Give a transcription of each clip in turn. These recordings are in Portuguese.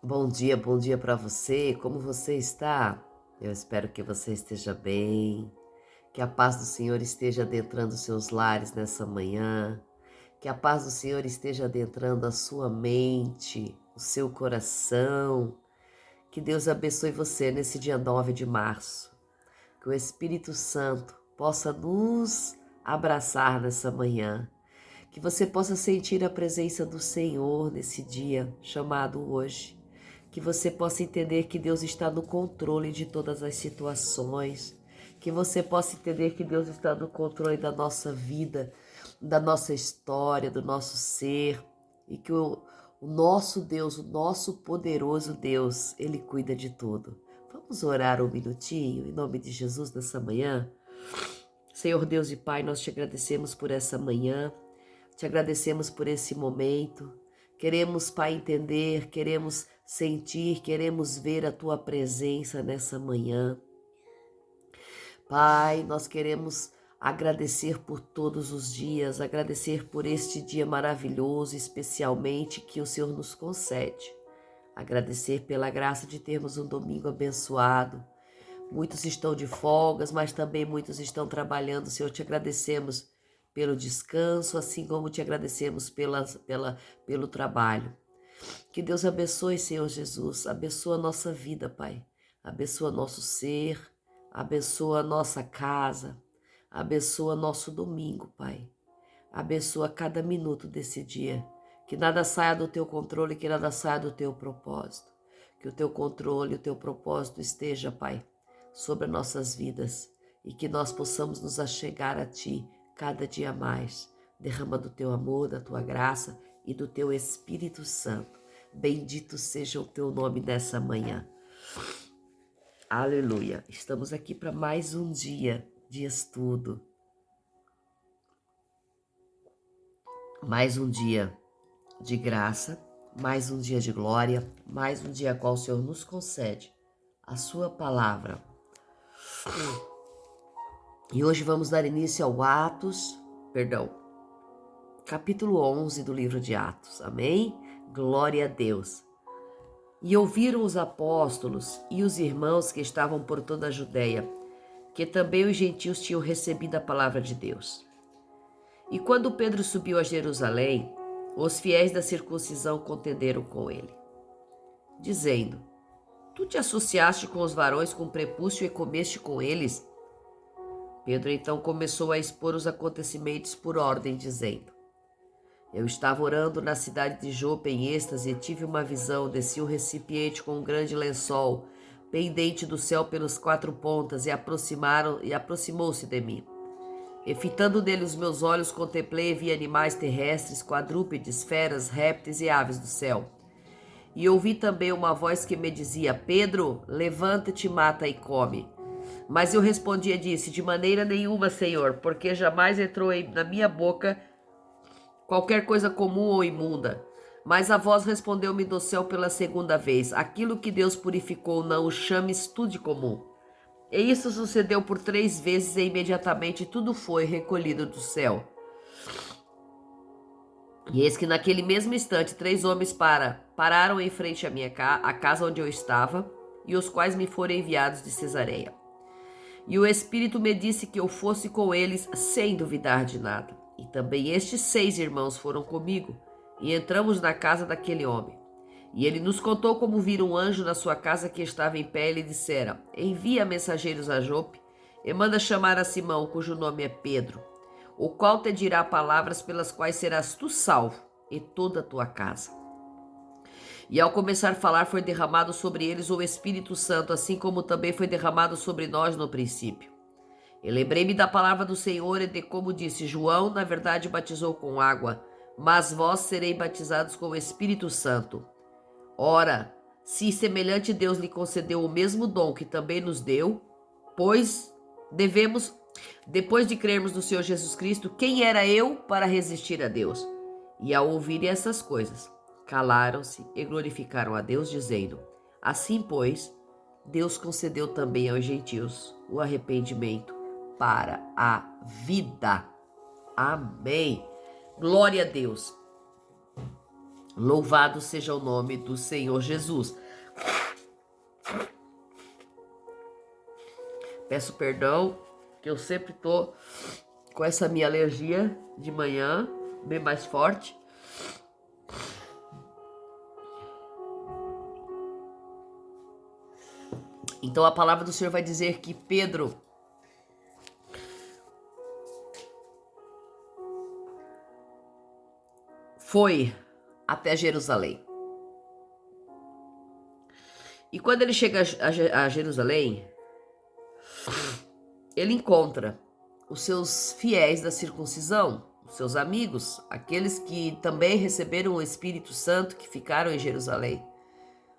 Bom dia para você. Como você está? Eu espero que você esteja bem, que a paz do Senhor esteja adentrando os seus lares nessa manhã, que a paz do Senhor esteja adentrando a sua mente, o seu coração. Que Deus abençoe você nesse dia 9 de março. Que o Espírito Santo possa nos abraçar nessa manhã. Que você possa sentir a presença do Senhor nesse dia chamado hoje. Que você possa entender que Deus está no controle de todas as situações. Que você possa entender que Deus está no controle da nossa vida, da nossa história, do nosso ser. E que o nosso Deus, o nosso poderoso Deus, Ele cuida de tudo. Vamos orar um minutinho em nome de Jesus nessa manhã? Senhor Deus e Pai, nós te agradecemos por essa manhã. Te agradecemos por esse momento. Queremos, Pai, entender, queremos sentir, queremos ver a Tua presença nessa manhã. Pai, nós queremos agradecer por todos os dias, agradecer por este dia maravilhoso, especialmente que o Senhor nos concede. Agradecer pela graça de termos um domingo abençoado. Muitos estão de folgas, mas também muitos estão trabalhando. Senhor, te agradecemos pelo descanso, assim como te agradecemos pelo trabalho. Que Deus abençoe, Senhor Jesus, abençoa a nossa vida, Pai. Abençoa nosso ser, abençoa a nossa casa, abençoa nosso domingo, Pai. Abençoa cada minuto desse dia. Que nada saia do teu controle, que nada saia do teu propósito. Que o teu controle, o teu propósito esteja, Pai, sobre as nossas vidas e que nós possamos nos achegar a Ti cada dia mais. Derrama do Teu amor, da Tua graça e do Teu Espírito Santo. Bendito seja o Teu nome nessa manhã. Aleluia. Estamos aqui para mais um dia de estudo. Mais um dia de graça, mais um dia de glória, mais um dia a qual o Senhor nos concede a Sua palavra. E hoje vamos dar início ao capítulo 11 do livro de Atos. Amém? Glória a Deus. E ouviram os apóstolos e os irmãos que estavam por toda a Judéia, que também os gentios tinham recebido a palavra de Deus. E quando Pedro subiu a Jerusalém, os fiéis da circuncisão contenderam com ele, dizendo: Tu te associaste com os varões com prepúcio e comeste com eles? Pedro então começou a expor os acontecimentos por ordem, dizendo: Eu estava orando na cidade de Jope em êxtase e tive uma visão. Desci um recipiente com um grande lençol, pendente do céu pelos quatro pontas, e aproximou-se de mim. E fitando nele os meus olhos, contemplei e vi animais terrestres, quadrúpedes, feras, répteis e aves do céu. E ouvi também uma voz que me dizia: Pedro, levanta-te, mata e come. Mas eu respondi e disse: De maneira nenhuma, Senhor, porque jamais entrou na minha boca qualquer coisa comum ou imunda. Mas a voz respondeu-me do céu pela segunda vez: Aquilo que Deus purificou, não o chames tu de comum. E isso sucedeu por 3 vezes, e imediatamente tudo foi recolhido do céu. E eis que naquele mesmo instante 3 homens pararam em frente à a casa onde eu estava, e os quais me foram enviados de Cesareia. E o Espírito me disse que eu fosse com eles sem duvidar de nada. E também estes 6 irmãos foram comigo, e entramos na casa daquele homem. E ele nos contou como vira um anjo na sua casa que estava em pé, e lhe dissera: Envia mensageiros a Jope, e manda chamar a Simão, cujo nome é Pedro, o qual te dirá palavras pelas quais serás tu salvo, e toda a tua casa. E ao começar a falar, foi derramado sobre eles o Espírito Santo, assim como também foi derramado sobre nós no princípio. E lembrei-me da palavra do Senhor e de como disse: João, na verdade, batizou com água, mas vós sereis batizados com o Espírito Santo. Ora, se semelhante Deus lhe concedeu o mesmo dom que também nos deu, pois devemos, depois de crermos no Senhor Jesus Cristo, quem era eu para resistir a Deus? E ao ouvirem essas coisas, calaram-se e glorificaram a Deus, dizendo: Assim, pois, Deus concedeu também aos gentios o arrependimento para a vida. Amém. Glória a Deus. Louvado seja o nome do Senhor Jesus. Peço perdão, que eu sempre tô com essa minha alergia de manhã, bem mais forte. Então a palavra do Senhor vai dizer que Pedro foi até Jerusalém. E quando ele chega a Jerusalém, ele encontra os seus fiéis da circuncisão, os seus amigos, aqueles que também receberam o Espírito Santo, que ficaram em Jerusalém.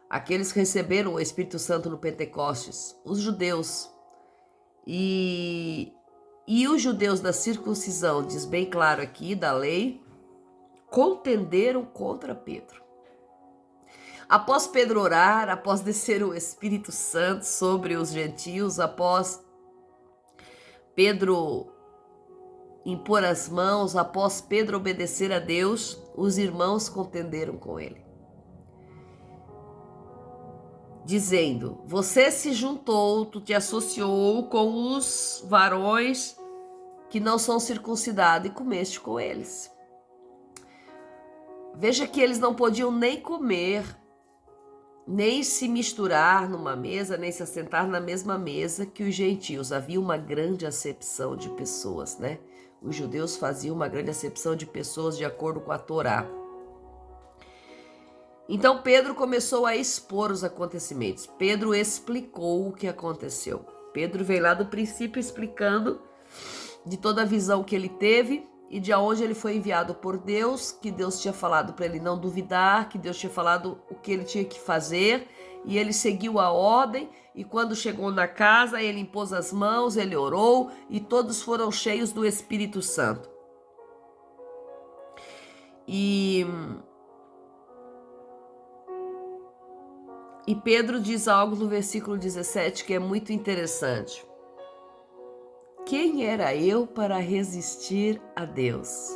Aqueles que receberam o Espírito Santo no Pentecostes, os judeus. E os judeus da circuncisão, diz bem claro aqui, da lei, contenderam contra Pedro. Após Pedro orar, após descer o Espírito Santo sobre os gentios, após Pedro impor as mãos, após Pedro obedecer a Deus, os irmãos contenderam com ele, dizendo: você se juntou, tu te associou com os varões que não são circuncidados e comeste com eles. Veja que eles não podiam nem comer, nem se misturar numa mesa, nem se assentar na mesma mesa que os gentios. Havia uma grande acepção de pessoas, né? Os judeus faziam uma grande acepção de pessoas de acordo com a Torá. Então Pedro começou a expor os acontecimentos. Pedro explicou o que aconteceu. Pedro veio lá do princípio explicando de toda a visão que ele teve e de onde ele foi enviado por Deus, que Deus tinha falado para ele não duvidar, que Deus tinha falado o que ele tinha que fazer, e ele seguiu a ordem, e quando chegou na casa, ele impôs as mãos, ele orou, e todos foram cheios do Espírito Santo. E Pedro diz algo no versículo 17 que é muito interessante. Quem era eu para resistir a Deus?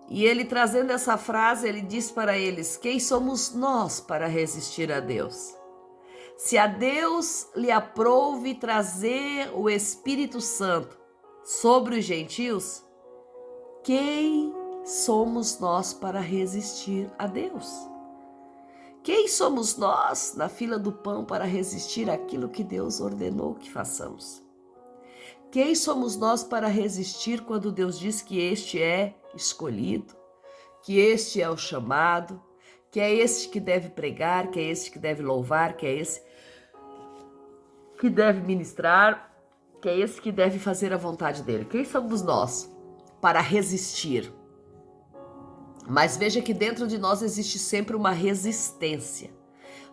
E ele, trazendo essa frase, ele diz para eles: quem somos nós para resistir a Deus? Se a Deus lhe aprouve trazer o Espírito Santo sobre os gentios, quem somos nós para resistir a Deus? Quem somos nós na fila do pão para resistir àquilo que Deus ordenou que façamos? Quem somos nós para resistir quando Deus diz que este é escolhido, que este é o chamado, que é este que deve pregar, que é este que deve louvar, que é esse que deve ministrar, que é esse que deve fazer a vontade dele? Quem somos nós para resistir? Mas veja que dentro de nós existe sempre uma resistência.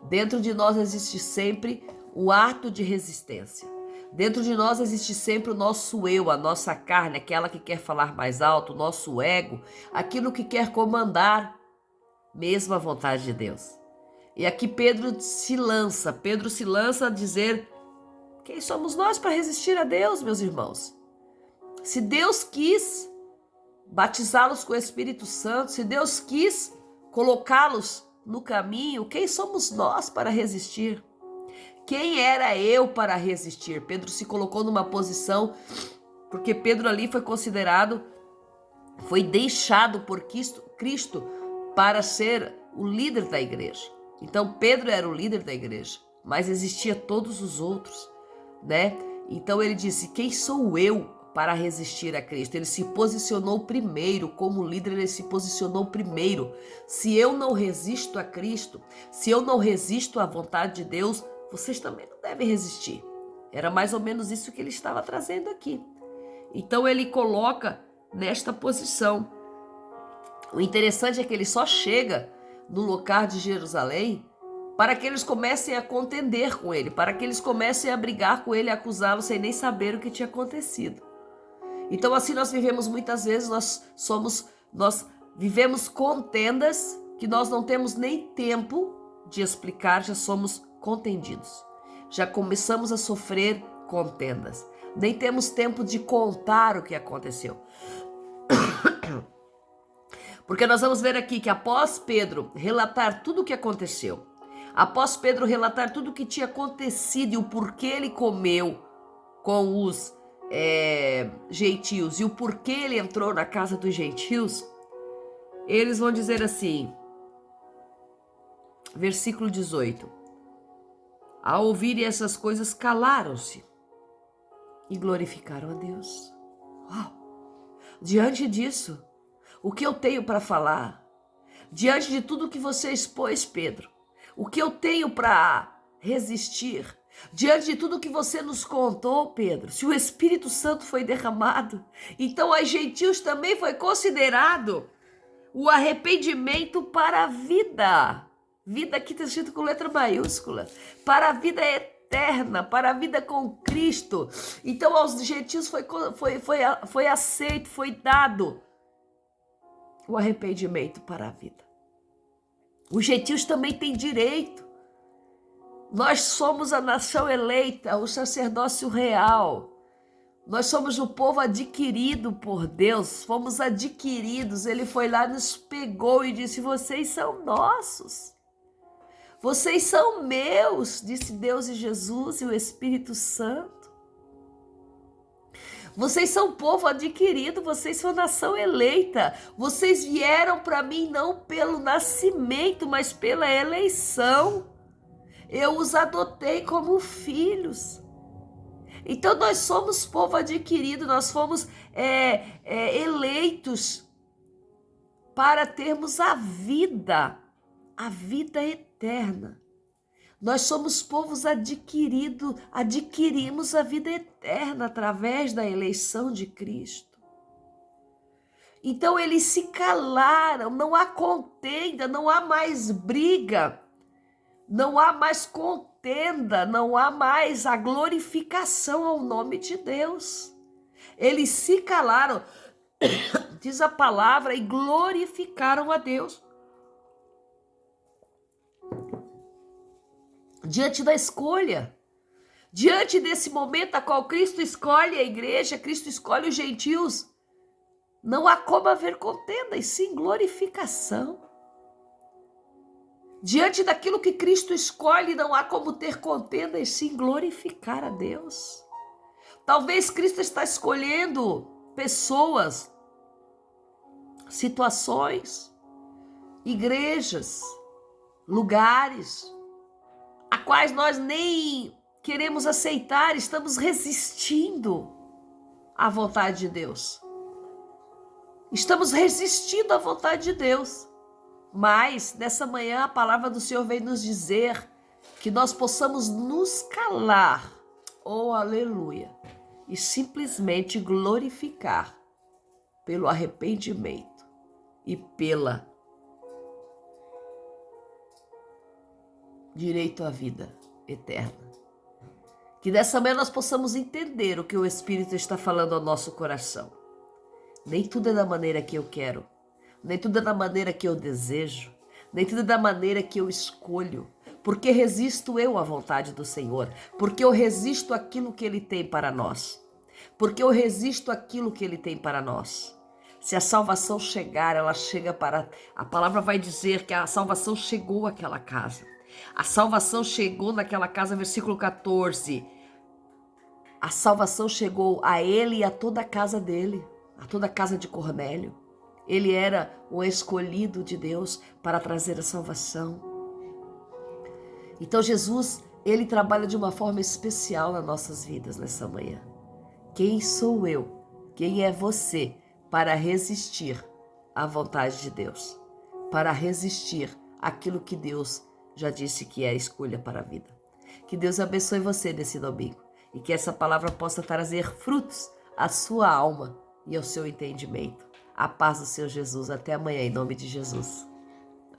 Dentro de nós existe sempre o ato de resistência. Dentro de nós existe sempre o nosso eu, a nossa carne, aquela que quer falar mais alto, o nosso ego, aquilo que quer comandar mesmo a vontade de Deus. E aqui Pedro se lança a dizer: quem somos nós para resistir a Deus, meus irmãos? Se Deus quis batizá-los com o Espírito Santo, se Deus quis colocá-los no caminho, quem somos nós para resistir? Quem era eu para resistir? Pedro se colocou numa posição, porque Pedro ali foi considerado, foi deixado por Cristo para ser o líder da igreja. Então Pedro era o líder da igreja, mas existia todos os outros, né? Então ele disse: quem sou eu para resistir a Cristo? Ele se posicionou primeiro, como líder ele se posicionou primeiro. Se eu não resisto a Cristo, se eu não resisto à vontade de Deus, vocês também não devem resistir. Era mais ou menos isso que ele estava trazendo aqui. Então ele coloca nesta posição. O interessante é que ele só chega no lugar de Jerusalém para que eles comecem a contender com ele, para que eles comecem a brigar com ele, a acusá-lo sem nem saber o que tinha acontecido. Então assim nós vivemos muitas vezes, nós vivemos contendas que nós não temos nem tempo de explicar, já somos contendidos. Já começamos a sofrer contendas. Nem temos tempo de contar o que aconteceu. Porque nós vamos ver aqui que após Pedro relatar tudo o que aconteceu, após Pedro relatar tudo o que tinha acontecido e o porquê ele comeu com os gentios e o porquê ele entrou na casa dos gentios, eles vão dizer assim, versículo 18: ao ouvirem essas coisas, calaram-se e glorificaram a Deus. Uau! Diante disso, o que eu tenho para falar? Diante de tudo que você expôs, Pedro, o que eu tenho para resistir? Diante de tudo que você nos contou, Pedro, se o Espírito Santo foi derramado, então aos gentios também foi considerado o arrependimento para a vida. Vida aqui está escrito com letra maiúscula. Para a vida eterna, para a vida com Cristo. Então aos gentios foi aceito, foi dado o arrependimento para a vida. Os gentios também têm direito. Nós somos a nação eleita, o sacerdócio real. Nós somos o povo adquirido por Deus, fomos adquiridos. Ele foi lá, nos pegou e disse: vocês são nossos. Vocês são meus, disse Deus e Jesus e o Espírito Santo. Vocês são povo adquirido, vocês são nação eleita. Vocês vieram para mim não pelo nascimento, mas pela eleição. Eu os adotei como filhos. Então nós somos povo adquirido, nós fomos eleitos para termos a vida eterna. Nós somos povos adquiridos, adquirimos a vida eterna através da eleição de Cristo. Então eles se calaram, não há contenda, não há mais briga, não há mais contenda, não há mais a glorificação ao nome de Deus. Eles se calaram, diz a palavra, e glorificaram a Deus. Diante da escolha, diante desse momento a qual Cristo escolhe a igreja, Cristo escolhe os gentios, não há como haver contenda, e sim glorificação. Diante daquilo que Cristo escolhe, não há como ter contenda, e sim glorificar a Deus. Talvez Cristo está escolhendo pessoas, situações, igrejas, lugares, a quais nós nem queremos aceitar, estamos resistindo à vontade de Deus. Estamos resistindo à vontade de Deus. Mas, nessa manhã, a palavra do Senhor vem nos dizer que nós possamos nos calar, oh aleluia, e simplesmente glorificar pelo arrependimento e pela direito à vida eterna. Que dessa manhã nós possamos entender o que o Espírito está falando ao nosso coração. Nem tudo é da maneira que eu quero, nem tudo é da maneira que eu desejo, nem tudo é da maneira que eu escolho. Porque resisto eu à vontade do Senhor, porque eu resisto aquilo que Ele tem para nós, porque eu resisto aquilo que Ele tem para nós. Se a salvação chegar, ela chega para... A palavra vai dizer que a salvação chegou àquela casa. A salvação chegou naquela casa, versículo 14. A salvação chegou a ele e a toda a casa dele, a toda a casa de Cornélio. Ele era o escolhido de Deus para trazer a salvação. Então Jesus, ele trabalha de uma forma especial nas nossas vidas nessa manhã. Quem sou eu? Quem é você para resistir à vontade de Deus? Para resistir àquilo que Deus já disse que é a escolha para a vida. Que Deus abençoe você nesse domingo e que essa palavra possa trazer frutos à sua alma e ao seu entendimento. A paz do Senhor Jesus. Até amanhã, em nome de Jesus.